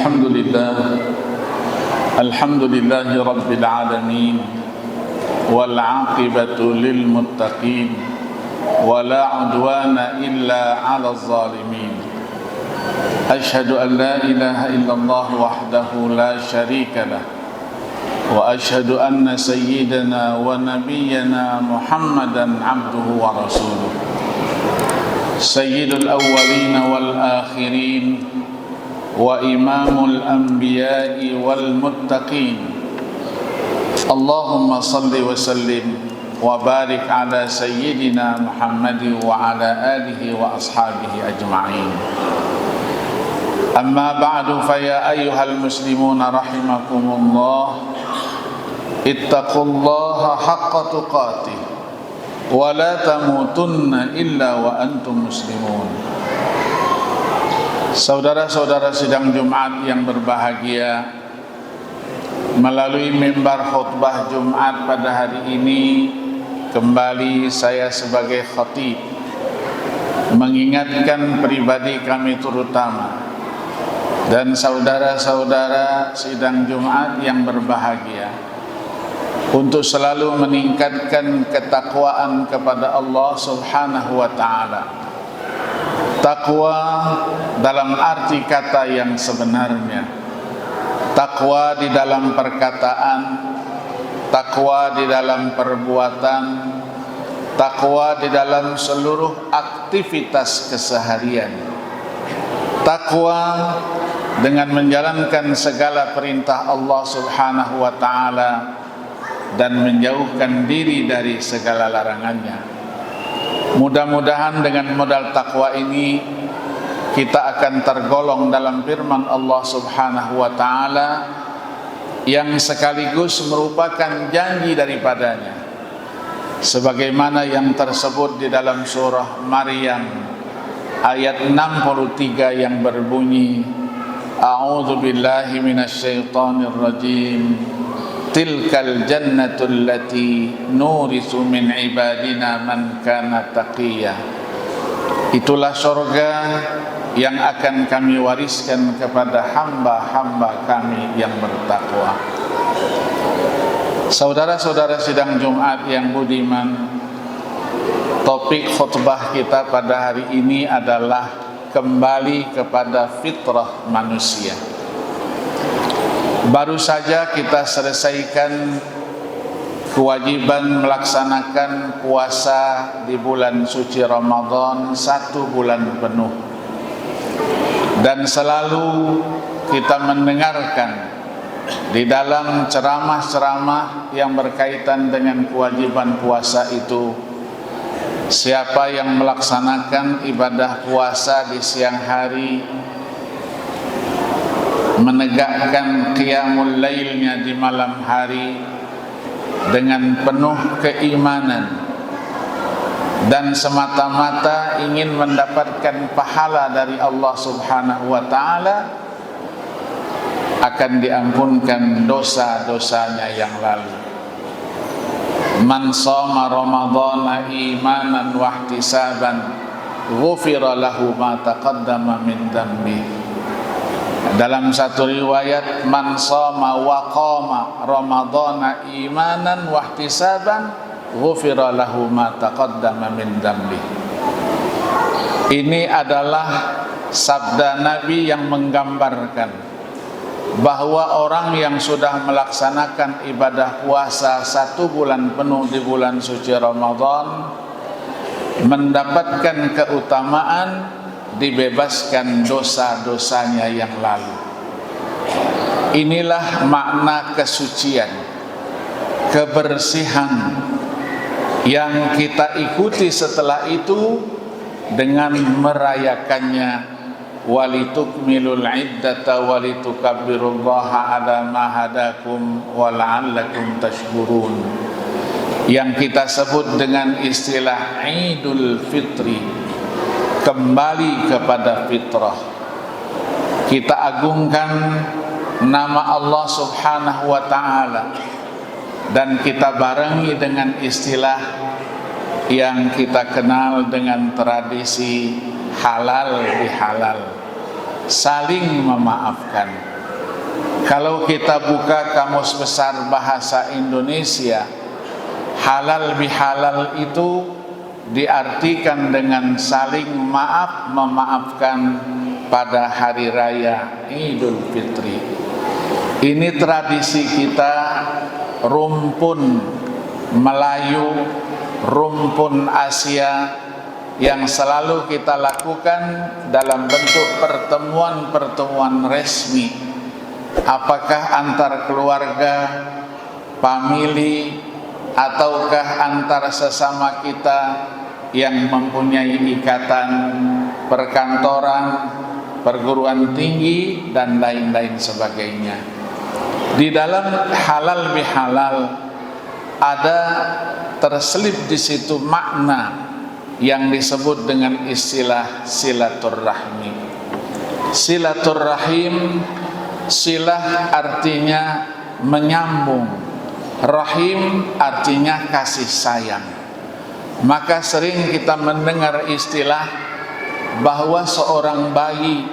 الحمد لله رب العالمين والعاقبة للمتقين ولا عدوان إلا على الظالمين أشهد أن لا إله إلا الله وحده لا شريك له وأشهد أن سيدنا ونبينا محمدا عبده ورسوله سيد الأولين والآخرين وإمام الأنبياء والمتقين اللهم صل وسلم وبارك على سيدنا محمد وعلى آله وأصحابه أجمعين أما بعد فيا أيها المسلمون رحمكم الله اتقوا الله حق تقاته ولا تموتن إلا وأنتم مسلمون. Saudara-saudara sidang Jumat yang berbahagia, melalui mimbar khutbah Jumat pada hari ini kembali saya sebagai khatib mengingatkan pribadi kami terutama dan saudara-saudara sidang Jumat yang berbahagia untuk selalu meningkatkan ketakwaan kepada Allah Subhanahu wa taala. Takwa dalam arti kata yang sebenarnya, takwa di dalam perkataan, takwa di dalam perbuatan, takwa di dalam seluruh aktivitas keseharian, takwa dengan menjalankan segala perintah Allah Subhanahu wa taala dan menjauhkan diri dari segala larangannya. Mudah-mudahan dengan modal takwa ini kita akan tergolong dalam firman Allah Subhanahu wa taala yang sekaligus merupakan janji daripadanya, sebagaimana yang tersebut di dalam surah Maryam ayat 63 yang berbunyi, A'udzu billahi minasyaitonir rajim, tilkal jannatul lati nurisu min ibadina man kana taqiyya. Itulah surga yang akan kami wariskan kepada hamba-hamba kami yang bertakwa. Saudara-saudara sidang Jumat yang budiman, topik khutbah kita pada hari ini adalah kembali kepada fitrah manusia. Baru saja kita selesaikan kewajiban melaksanakan puasa di bulan suci Ramadan 1 bulan penuh, dan selalu kita mendengarkan di dalam ceramah-ceramah yang berkaitan dengan kewajiban puasa itu, siapa yang melaksanakan ibadah puasa di siang hari, menegakkan qiyamul lailnya di malam hari dengan penuh keimanan dan semata-mata ingin mendapatkan pahala dari Allah Subhanahu wa taala, akan diampunkan dosa-dosanya yang lalu. Man shoma ramadhana imanan wa ihtisaban ghufira lahu ma taqaddama min dhanbihi. Dalam satu riwayat, man shoma wa qama ramadhana imanan wa ihtisaban ghufira lahu ma taqaddama min dhanbi. Ini adalah sabda Nabi yang menggambarkan bahwa orang yang sudah melaksanakan ibadah puasa 1 bulan penuh di bulan suci Ramadan mendapatkan keutamaan, dibebaskan dosa-dosanya yang lalu. Inilah makna kesucian, kebersihan yang kita ikuti setelah itu dengan merayakannya, walitukmilul iddata walitukabbirullaha ala ma hadakum wa la'allakum tashkurun, yang kita sebut dengan istilah Idul Fitri, kembali kepada fitrah. Kita agungkan nama Allah Subhanahu wa taala dan kita barengi dengan istilah yang kita kenal dengan tradisi halal bihalal, saling memaafkan. Kalau kita buka Kamus Besar Bahasa Indonesia, halal bihalal itu diartikan dengan saling maaf memaafkan pada hari raya Idul Fitri. Ini tradisi kita, rumpun Melayu, rumpun Asia, yang selalu kita lakukan dalam bentuk pertemuan-pertemuan resmi, apakah antar keluarga, famili, ataukah antar sesama kita yang mempunyai ikatan perkantoran, perguruan tinggi, dan lain-lain sebagainya. Di dalam halal bihalal ada terselip di situ makna yang disebut dengan istilah silaturrahmi. Silaturrahim, silah artinya menyambung, rahim artinya kasih sayang. Maka sering kita mendengar istilah bahwa seorang bayi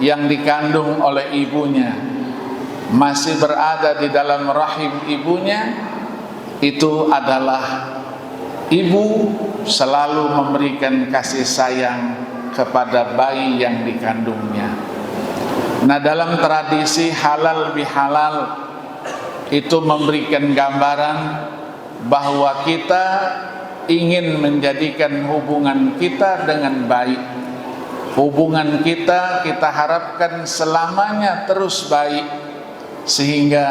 yang dikandung oleh ibunya masih berada di dalam rahim ibunya, itu adalah ibu selalu memberikan kasih sayang kepada bayi yang dikandungnya. Nah, dalam tradisi halal bihalal itu memberikan gambaran bahwa kita ingin menjadikan hubungan kita dengan baik. Hubungan kita harapkan selamanya terus baik, sehingga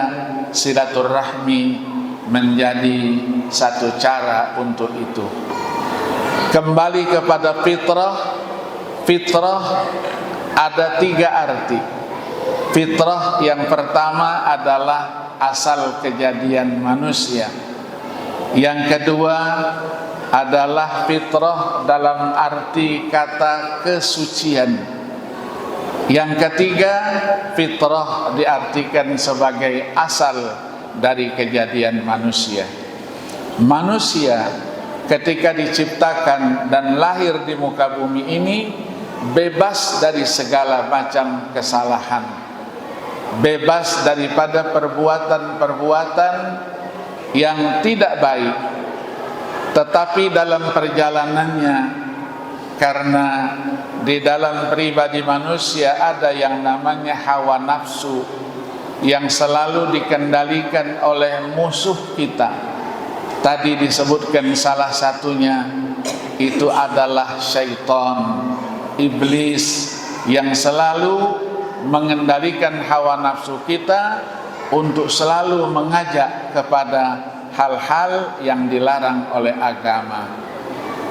silaturahmi menjadi satu cara untuk itu. Kembali kepada fitrah, fitrah ada 3 arti. Fitrah yang pertama adalah asal kejadian manusia. Yang kedua adalah fitrah dalam arti kata kesucian. Yang ketiga, fitrah diartikan sebagai asal dari kejadian manusia. Manusia ketika diciptakan dan lahir di muka bumi ini bebas dari segala macam kesalahan, bebas daripada perbuatan-perbuatan yang tidak baik. Tetapi dalam perjalanannya, karena di dalam pribadi manusia ada yang namanya hawa nafsu yang selalu dikendalikan oleh musuh kita. Tadi disebutkan salah satunya itu adalah syaitan, iblis, yang selalu mengendalikan hawa nafsu kita untuk selalu mengajak kepada hal-hal yang dilarang oleh agama.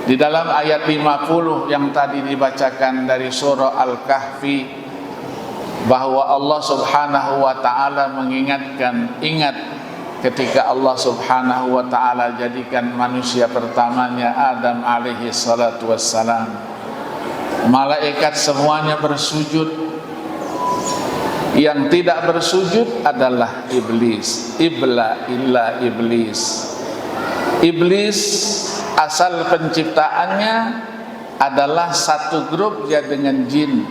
Di dalam ayat 50 yang tadi dibacakan dari surah Al-Kahfi, bahwa Allah Subhanahu wa ta'ala mengingatkan, ingat ketika Allah Subhanahu wa ta'ala jadikan manusia pertamanya Adam alaihi salatu wassalam, malaikat semuanya bersujud. Yang tidak bersujud adalah iblis. Illa iblis. Iblis asal penciptaannya adalah satu grup ya dengan jin.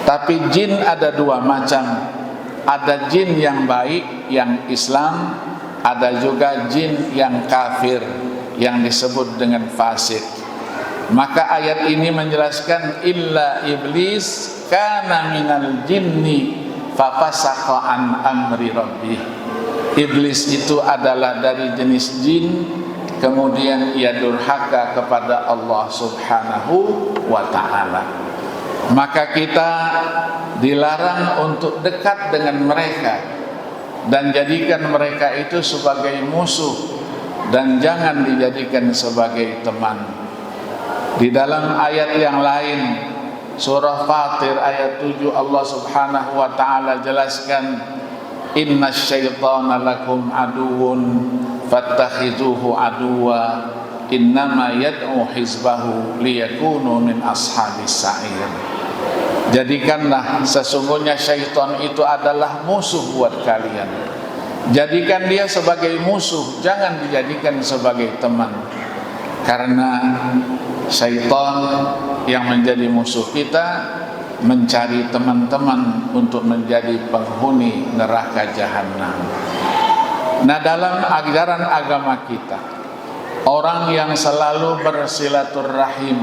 Tapi jin ada 2 macam. Ada jin yang baik, yang Islam. Ada juga jin yang kafir, yang disebut dengan fasik. Maka ayat ini menjelaskan illa iblis kana minal jinni fafasaqa an amri rabbih. Iblis itu adalah dari jenis jin, kemudian ia durhaka kepada Allah Subhanahu wa ta'ala. Maka kita dilarang untuk dekat dengan mereka dan jadikan mereka itu sebagai musuh, dan jangan dijadikan sebagai teman. Di dalam ayat yang lain, surah Fatir ayat 7, Allah Subhanahu wa ta'ala jelaskan, innasyaitana lakum aduwwun fattakhidhuhu aduwwa innama yad'u hizbahu liyakunu min ashabis sa'ir. Jadikanlah sesungguhnya syaitan itu adalah musuh buat kalian. Jadikan dia sebagai musuh, jangan dijadikan sebagai teman. Karena syaitan yang menjadi musuh kita mencari teman-teman untuk menjadi penghuni neraka jahanam. Nah, dalam ajaran agama kita, orang yang selalu bersilaturahim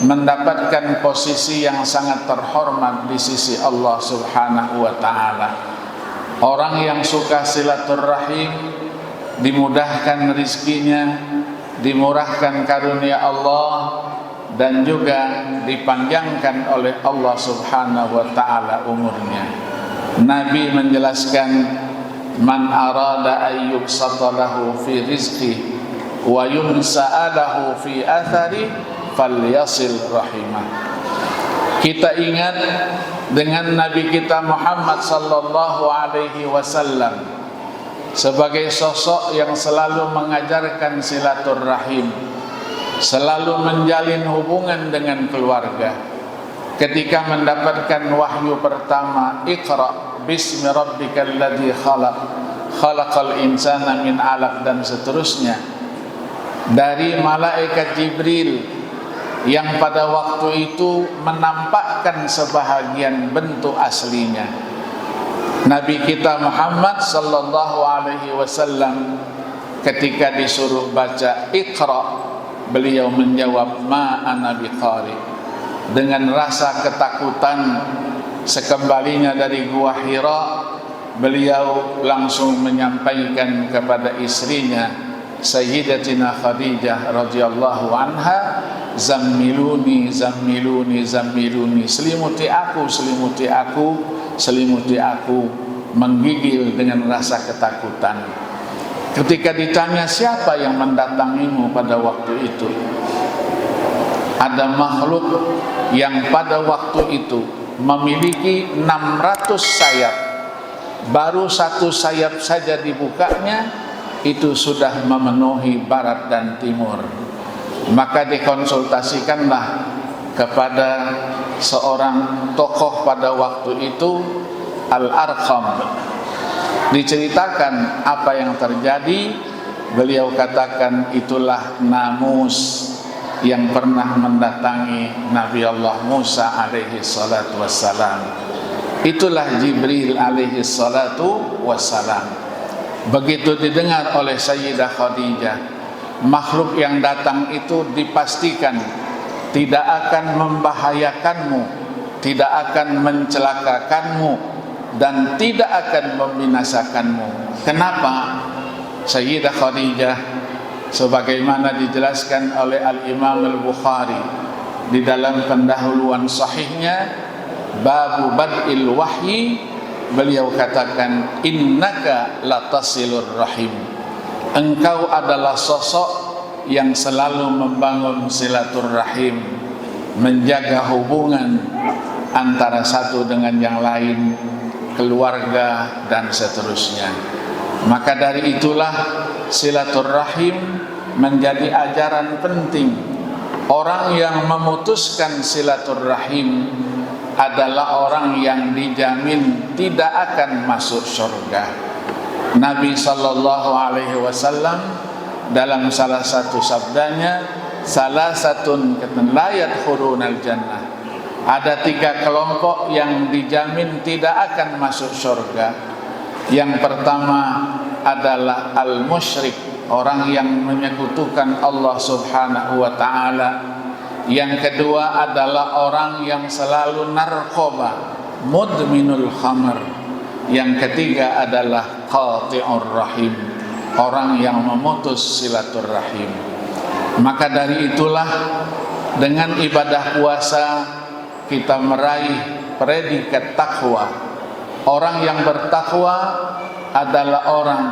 mendapatkan posisi yang sangat terhormat di sisi Allah Subhanahu wa taala. Orang yang suka silaturahim dimudahkan rezekinya, dimurahkan karunia Allah, dan juga dipanjangkan oleh Allah Subhanahu wa taala umurnya. Nabi menjelaskan, man arada ayyub satalahu fi rizqi wa yumsa'alahu fi athari falyasil rahimah. Kita ingat dengan Nabi kita Muhammad sallallahu alaihi wasallam sebagai sosok yang selalu mengajarkan silaturahim, selalu menjalin hubungan dengan keluarga. Ketika mendapatkan wahyu pertama, Iqra bismi rabbikal ladzi khalaq, khalaqal insana min 'alaq, dan seterusnya, dari malaikat Jibril yang pada waktu itu menampakkan sebahagian bentuk aslinya. Nabi kita Muhammad sallallahu alaihi wasallam ketika disuruh baca Iqra, beliau menjawab, ma ana biqari, dengan rasa ketakutan. Sekembalinya dari Gua Hira, beliau langsung menyampaikan kepada istrinya Sayyidatina Khadijah radhiyallahu anha, zammiluni zammiluni zammiluni, selimuti aku selimuti aku selimuti aku, menggigil dengan rasa ketakutan. Ketika ditanya siapa yang mendatangimu pada waktu itu, ada makhluk yang pada waktu itu memiliki 600 sayap. Baru satu sayap saja dibukanya, itu sudah memenuhi barat dan timur. Maka dikonsultasikanlah kepada seorang tokoh pada waktu itu, Al-Arqam. Diceritakan apa yang terjadi. Beliau katakan, itulah namus yang pernah mendatangi Nabi Allah Musa alaihi salatu wassalam. Itulah Jibril alaihi salatu wassalam. Begitu didengar oleh Sayyidah Khadijah, makhluk yang datang itu dipastikan tidak akan membahayakanmu, tidak akan mencelakakanmu, dan tidak akan membinasakanmu. Kenapa? Sayyidah Khadijah, sebagaimana dijelaskan oleh Al-Imam Al-Bukhari di dalam pendahuluan sahihnya, Babu Bad'il Wahyi, beliau katakan, innaka latasilur rahim, engkau adalah sosok yang selalu membangun silaturahim, menjaga hubungan antara satu dengan yang lain, keluarga, dan seterusnya. Maka dari itulah silaturahim menjadi ajaran penting. Orang yang memutuskan silaturahim adalah orang yang dijamin tidak akan masuk surga. Nabi sallallahu alaihi wasallam dalam salah satu sabdanya, salasatun la yadkhulunal jannah, ada 3 kelompok yang dijamin tidak akan masuk surga. Yang pertama adalah al-musyrik, orang yang menyekutukan Allah Subhanahu wa taala. Yang kedua adalah orang yang selalu narkoba, mudminul khamr. Yang ketiga adalah qati'ur rahim, orang yang memutus silaturahim. Maka dari itulah dengan ibadah puasa kita meraih predikat takwa. Orang yang bertakwa adalah orang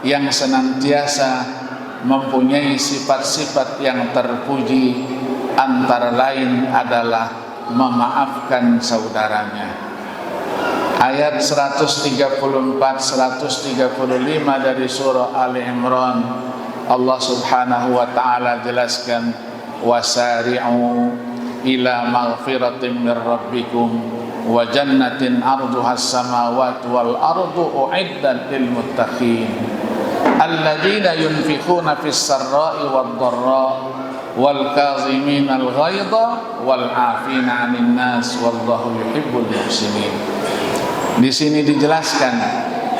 yang senantiasa mempunyai sifat-sifat yang terpuji, antara lain adalah memaafkan saudaranya. Ayat 134-135 dari surah Ali Imran, Allah Subhanahu wa taala jelaskan, wasari'u ila maghfiratin min rabbikum wa jannatin arduha as-samawati wal ardu u'iddat lil muttaqin alladzina yunfiquna fis sarra'i wad dharra wal kaziminal ghaidha wal 'afina 'anil nas wallahu yuhibbul muhsinin. Di sini dijelaskan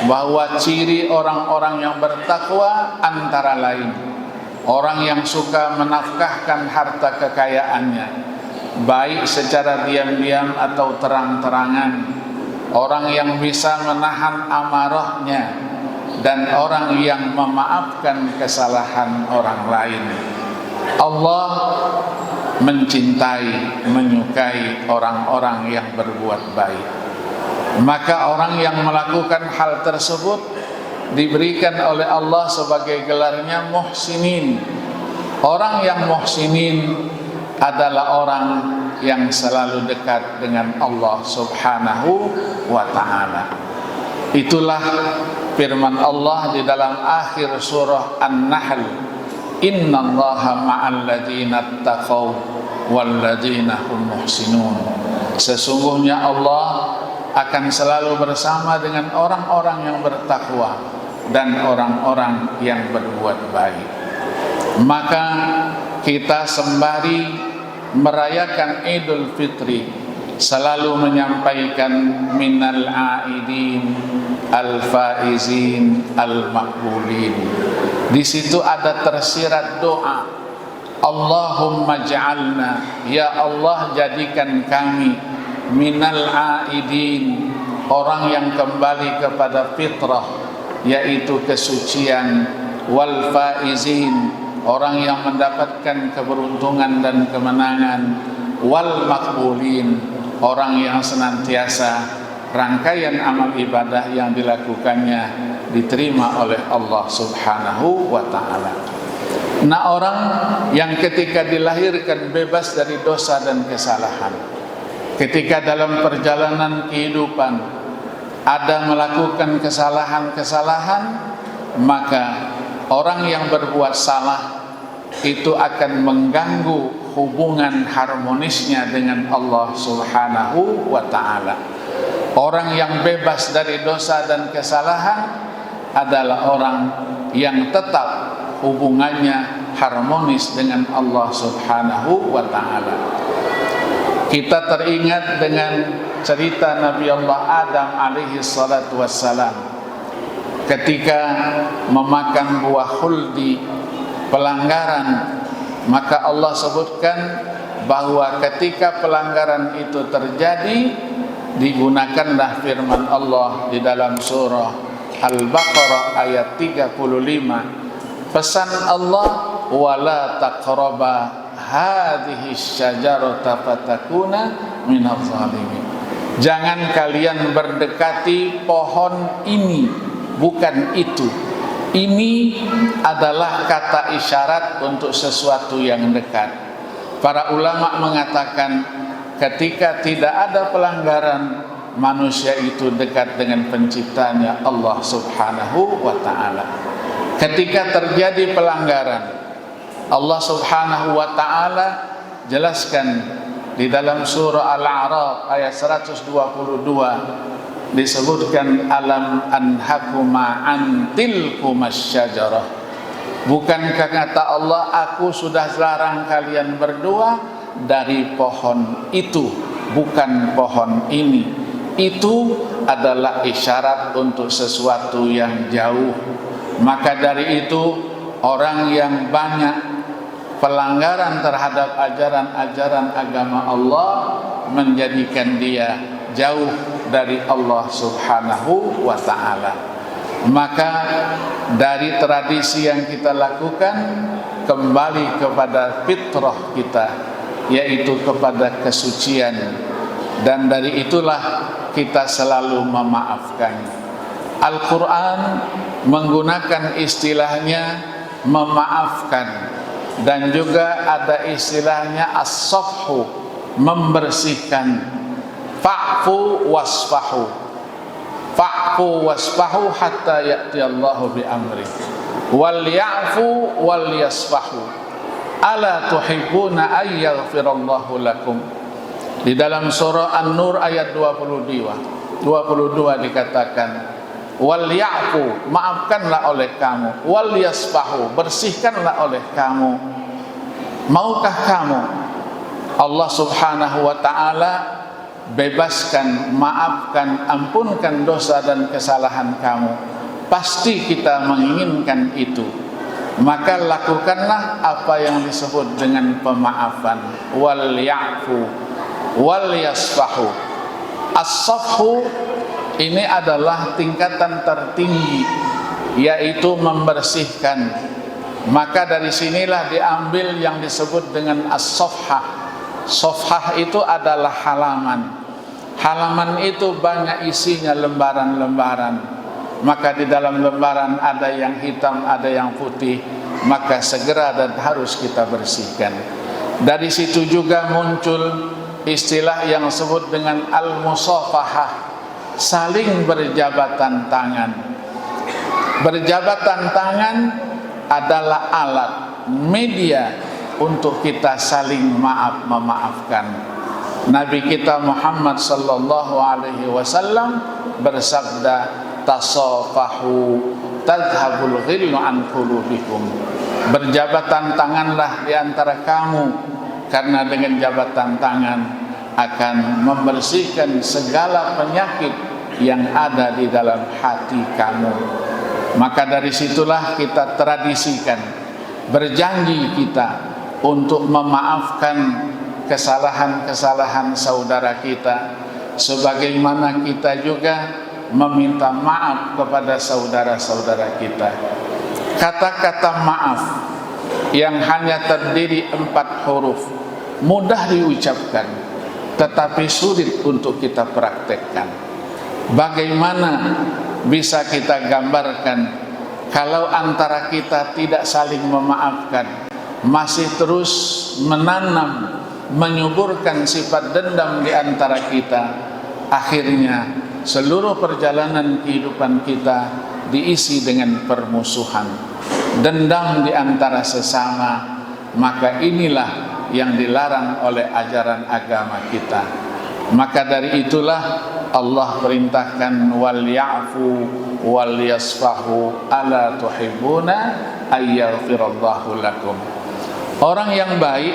bahwa ciri orang-orang yang bertakwa antara lain orang yang suka menafkahkan harta kekayaannya, baik secara diam-diam atau terang-terangan, orang yang bisa menahan amarahnya, dan orang yang memaafkan kesalahan orang lain. Allah mencintai, menyukai orang-orang yang berbuat baik. Maka orang yang melakukan hal tersebut diberikan oleh Allah sebagai gelarnya muhsinin. Orang yang muhsinin adalah orang yang selalu dekat dengan Allah Subhanahu wa ta'ala. Itulah firman Allah di dalam akhir surah An-Nahl, innallaha ma'al ladzina taqaw wal ladzina hum muhsinun. Sesungguhnya Allah akan selalu bersama dengan orang-orang yang bertakwa dan orang-orang yang berbuat baik. Maka kita sembari merayakan Idul Fitri selalu menyampaikan minal aidin al-faizin al-maqbulin. Di situ ada tersirat doa, Allahumma ja'alna, ya Allah jadikan kami minal aidin, orang yang kembali kepada fitrah yaitu kesucian, wal faizin, orang yang mendapatkan keberuntungan dan kemenangan, wal maqbulin, orang yang senantiasa rangkaian amal ibadah yang dilakukannya diterima oleh Allah Subhanahu wa ta'ala. Nah, orang yang ketika dilahirkan bebas dari dosa dan kesalahan, ketika dalam perjalanan kehidupan ada melakukan kesalahan-kesalahan, maka orang yang berbuat salah itu akan mengganggu hubungan harmonisnya dengan Allah Subhanahu wa ta'ala. Orang yang bebas dari dosa dan kesalahan adalah orang yang tetap hubungannya harmonis dengan Allah Subhanahu wa ta'ala. Kita teringat dengan cerita Nabi Allah Adam alaihi salatu wassalam ketika memakan buah khuldi, pelanggaran. Maka Allah sebutkan bahwa ketika pelanggaran itu terjadi, digunakanlah firman Allah di dalam surah Al-Baqarah ayat 35. Pesan Allah, wala taqraba hadhihi syajarata fatakuna minadh dhalimin. Jangan kalian berdekati pohon ini, bukan itu. Ini adalah kata isyarat untuk sesuatu yang dekat. Para ulama mengatakan ketika tidak ada pelanggaran, manusia itu dekat dengan penciptanya Allah Subhanahu wa ta'ala. Ketika terjadi pelanggaran, Allah Subhanahu wa ta'ala jelaskan di dalam surah Al-A'raf ayat 122, disebutkan alam anhakuma antilkumas syajarah. Bukankah kata Allah, aku sudah larang kalian berdua dari pohon itu, bukan pohon ini. Itu adalah isyarat untuk sesuatu yang jauh. Maka dari itu orang yang banyak pelanggaran terhadap ajaran-ajaran agama Allah menjadikan dia jauh dari Allah Subhanahu wa ta'ala. Maka dari tradisi yang kita lakukan, kembali kepada fitrah kita, yaitu kepada kesucian, dan dari itulah kita selalu memaafkan. Al-Quran menggunakan istilahnya memaafkan, dan juga ada istilahnya as-safhu, membersihkan. Fa'fu wasfahu, fa'fu wasfahu hatta ya'ti Allahu bi amri, wal ya'fu wal yasfahu, ala tuhibbuna ay yaghfirallahu lakum. Di dalam surah An-Nur ayat 22 dikatakan, wal ya'fu, maafkanlah oleh kamu, wal yasfahu, bersihkanlah oleh kamu, Maukah kamu Allah subhanahu wa ta'ala bebaskan, maafkan, ampunkan dosa dan kesalahan kamu? Pasti kita menginginkan itu. Maka lakukanlah apa yang disebut dengan pemaafan. Wal ya'fu wal yasfahu. As-safhu ini adalah tingkatan tertinggi, yaitu membersihkan. Maka dari sinilah diambil yang disebut dengan as-safhah. Safhah itu adalah halaman. Halaman itu banyak isinya lembaran-lembaran. Maka di dalam lembaran ada yang hitam, ada yang putih. Maka segera dan harus kita bersihkan. Dari situ juga muncul istilah yang disebut dengan al-musafahah, saling berjabatan tangan. Berjabatan tangan adalah alat, media untuk kita saling memaafkan. Nabi kita Muhammad sallallahu alaihi wasallam bersabda, tasafahu tadhhabul ghillu an qulubikum. Berjabatan tanganlah di antara kamu, karena dengan jabatan tangan akan membersihkan segala penyakit yang ada di dalam hati kamu. Maka dari situlah kita tradisikan, berjanji kita untuk memaafkan kesalahan-kesalahan saudara kita, sebagaimana kita juga meminta maaf kepada saudara-saudara kita. Kata-kata maaf yang hanya terdiri 4 huruf mudah diucapkan, tetapi sulit untuk kita praktekkan. Bagaimana bisa kita gambarkan kalau antara kita tidak saling memaafkan, masih terus menanam, menyuburkan sifat dendam di antara kita? Akhirnya seluruh perjalanan kehidupan kita diisi dengan permusuhan, dendam di antara sesama. Maka inilah yang dilarang oleh ajaran agama kita. Maka dari itulah Allah perintahkan wal ya'fu wal yasfahu ala tuhibbuna ayyaghfirallahu lakum. Orang yang baik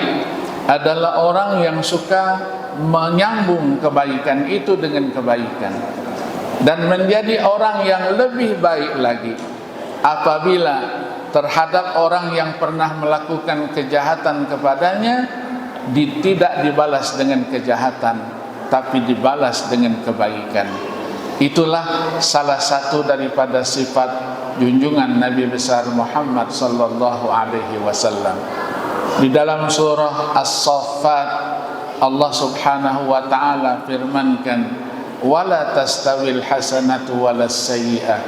adalah orang yang suka menyambung kebaikan itu dengan kebaikan, dan menjadi orang yang lebih baik lagi apabila terhadap orang yang pernah melakukan kejahatan kepadanya tidak dibalas dengan kejahatan, tapi dibalas dengan kebaikan. Itulah salah satu daripada sifat junjungan Nabi besar Muhammad sallallahu alaihi wasallam. Di dalam surah As-Saffat Allah subhanahu wa ta'ala firmankan, wala tastawil hasanatu walas sayyi'ah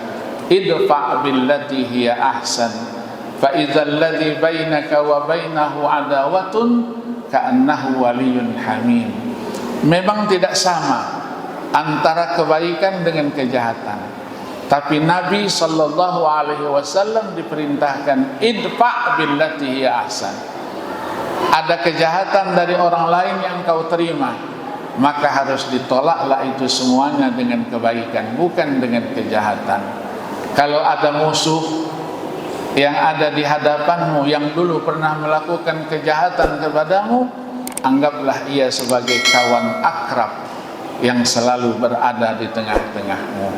idfa' billati hiya ahsan fa idzal ladzi bainaka wa bainahu adawatun ka'annahu waliyyun hamim. Memang tidak sama antara kebaikan dengan kejahatan, tapi Nabi sallallahu alaihi wasallam diperintahkan idfa' billati hiya ahsan. Ada kejahatan dari orang lain yang kau terima, maka harus ditolaklah itu semuanya dengan kebaikan, bukan dengan kejahatan. Kalau ada musuh yang ada di hadapanmu yang dulu pernah melakukan kejahatan kepadamu, anggaplah ia sebagai kawan akrab yang selalu berada di tengah-tengahmu.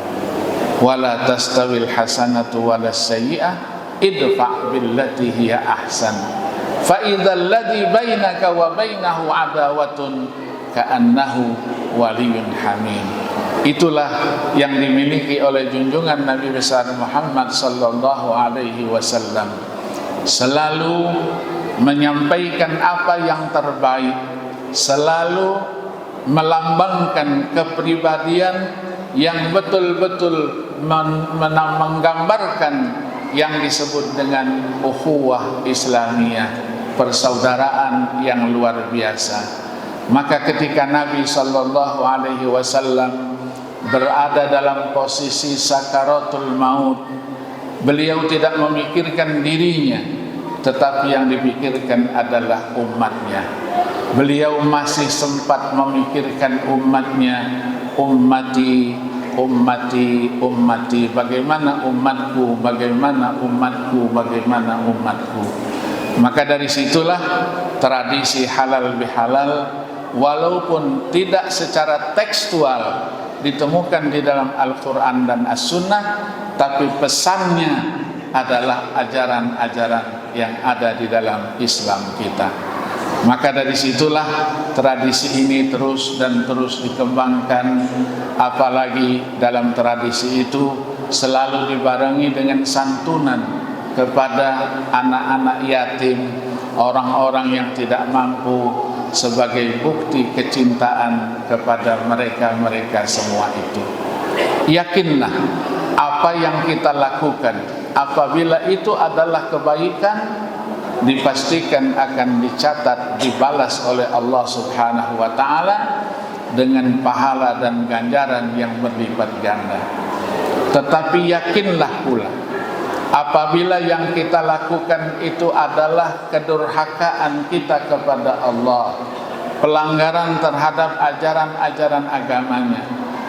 Wala tastawil hasanatu walas sayyi'ah idfa' billati hiya ahsan fa idzal ladzi bainaka wa bainahu adawatun ka'annahu waliyyun hamim. Itulah yang dimiliki oleh junjungan Nabi besar Muhammad sallallahu alaihi wasallam, selalu menyampaikan apa yang terbaik, selalu melambangkan kepribadian yang betul-betul menggambarkan yang disebut dengan ukhuwah Islamiyah, persaudaraan yang luar biasa. Maka ketika Nabi sallallahu alaihi wasallam berada dalam posisi sakaratul maut, beliau tidak memikirkan dirinya, tetapi yang dipikirkan adalah umatnya. Beliau masih sempat memikirkan umatnya, ummati, ummati, ummati, bagaimana umatku, bagaimana umatku, bagaimana umatku. Maka dari situlah tradisi halal bihalal, walaupun tidak secara tekstual ditemukan di dalam Al-Quran dan As-Sunnah, tapi pesannya adalah ajaran-ajaran yang ada di dalam Islam kita. Maka dari situlah tradisi ini terus dan terus dikembangkan, apalagi dalam tradisi itu selalu dibarengi dengan santunan kepada anak-anak yatim, orang-orang yang tidak mampu, sebagai bukti kecintaan kepada mereka semua itu. Yakinlah apa yang kita lakukan, apabila itu adalah kebaikan, dipastikan akan dicatat, dibalas oleh Allah Subhanahu wa taala dengan pahala dan ganjaran yang berlipat ganda. Tetapi yakinlah pula, apabila yang kita lakukan itu adalah kedurhakaan kita kepada Allah, pelanggaran terhadap ajaran-ajaran agamanya,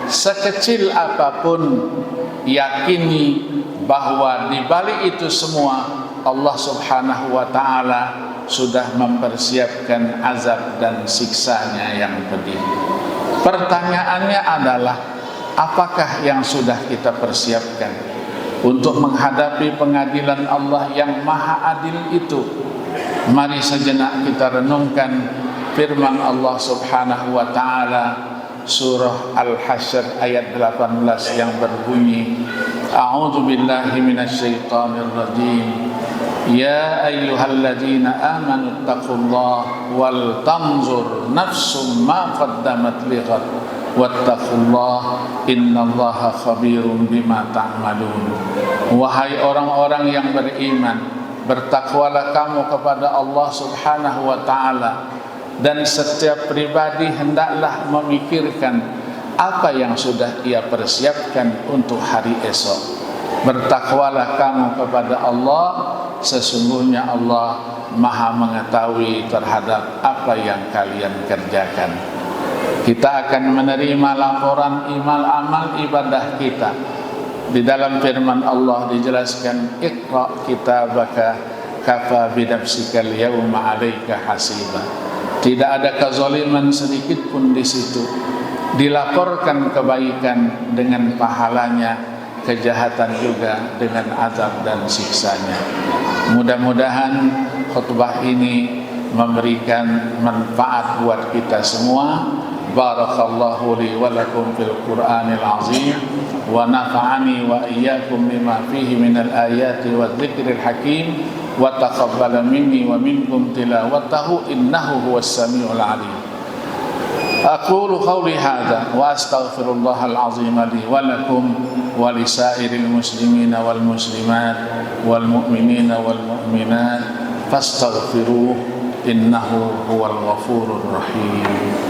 sekecil apapun, yakini bahwa di balik itu semua Allah Subhanahu wa taala sudah mempersiapkan azab dan siksanya yang pedih. Pertanyaannya adalah, apakah yang sudah kita persiapkan untuk menghadapi pengadilan Allah yang maha adil itu? Mari sejenak kita renungkan firman Allah Subhanahu wa taala surah Al-Hasyr ayat 18 yang berbunyi, A'udzu billahi minasyaitonir rajim. Ya ayyuhalladzina amanu taqullaha wal tanzur nafsum ma qaddamat lighad wattaqullaha innallaha khabirum bima ta'malun. Wahai orang-orang yang beriman, bertakwalah kamu kepada Allah Subhanahu wa taala, dan setiap pribadi hendaklah memikirkan apa yang sudah ia persiapkan untuk hari esok. Bertakwalah kamu kepada Allah, sesungguhnya Allah maha mengetahui terhadap apa yang kalian kerjakan. Kita akan menerima laporan amal ibadah kita. Di dalam firman Allah dijelaskan, Iqra kitabaka kafa binafsikal yawma 'alaika hasiba. Tidak ada kezaliman sedikit pun di situ. Dilaporkan kebaikan dengan pahalanya, kejahatan juga dengan azab dan siksanya. Mudah-mudahan khutbah ini memberikan manfaat buat kita semua. Barakallahu li wa lakum fil Qur'anil azim wa nafa'ani wa iyyakum bima fihi minal ayati wa dzikril hakim wa taqabbala minni wa minkum tilawatahu innahu huwas samiul alim. Aqulu qawli hadza wa astaghfirullahal azim li wa lakum wa lisairil muslimina wal muslimat wal mu'minina wal mu'minat fastaghfiruhu innahu huwal ghafurur rahim.